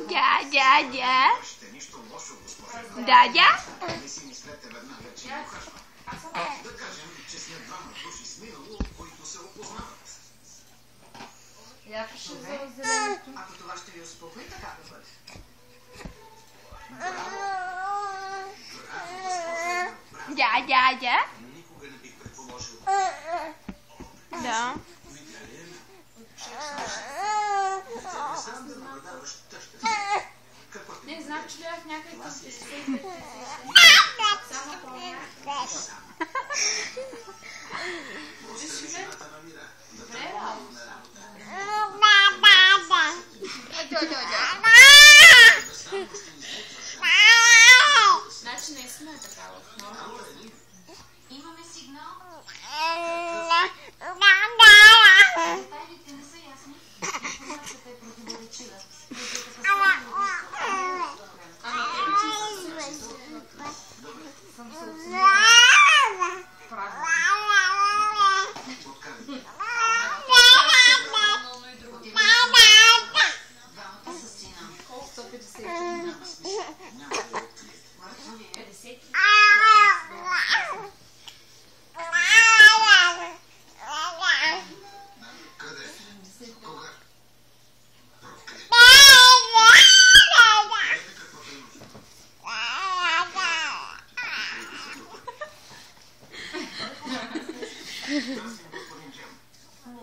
Дядя? Дядя? Ако това ще ви успокои, така да бъде. Дядя? Да. Не, знам, че бях някъде към 55. Само по-добре. Добре, значи наистина е такава. Имаме сигнал. Детайлите не са ясни. Информацията е противоречива.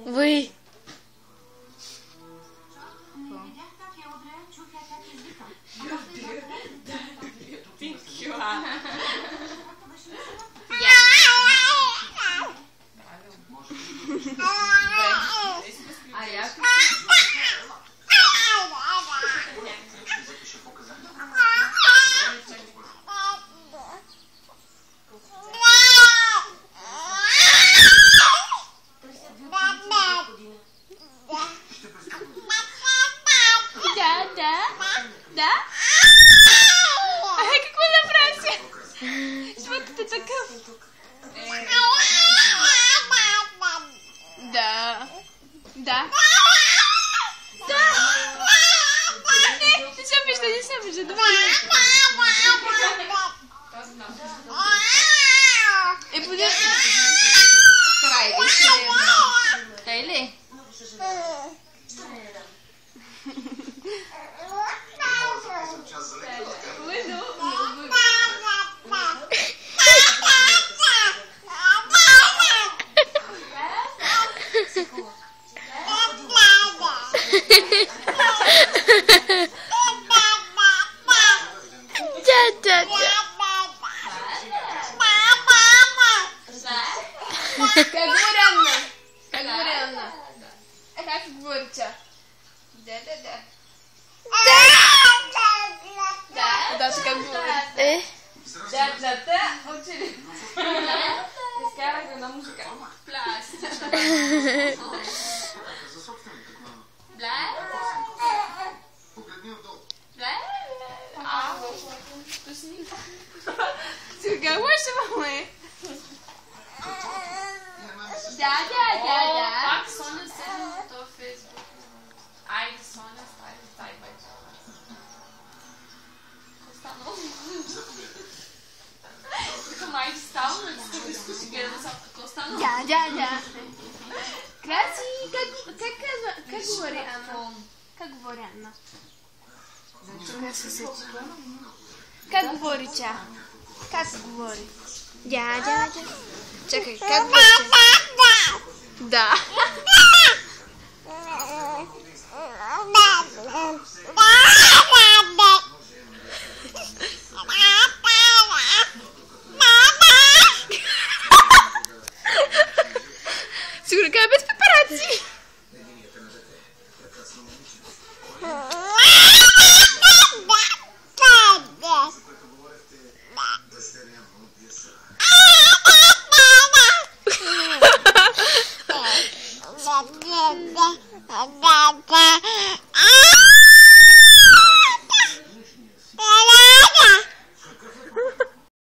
Вы. Да? Какво направи? Звукът е такъв. Да. Да. Не се вижда. Добре. Буде... Край, тъй ли? Как говорите? Да. Да, как говорите? Да, учили. Изкарах една музика. Пластична. Сега лъжа, маме. Да. Пак Соня седи на това Фейсбук. Айде, Соня, стай вече. Останало. Така майде стало, но ти да изкуши гледа са какво останало. Да. Краси, как говори Анна? Как говори Анна? Как говори тя? Как говори? Дядя. Чакай, как говори? Да. Sì.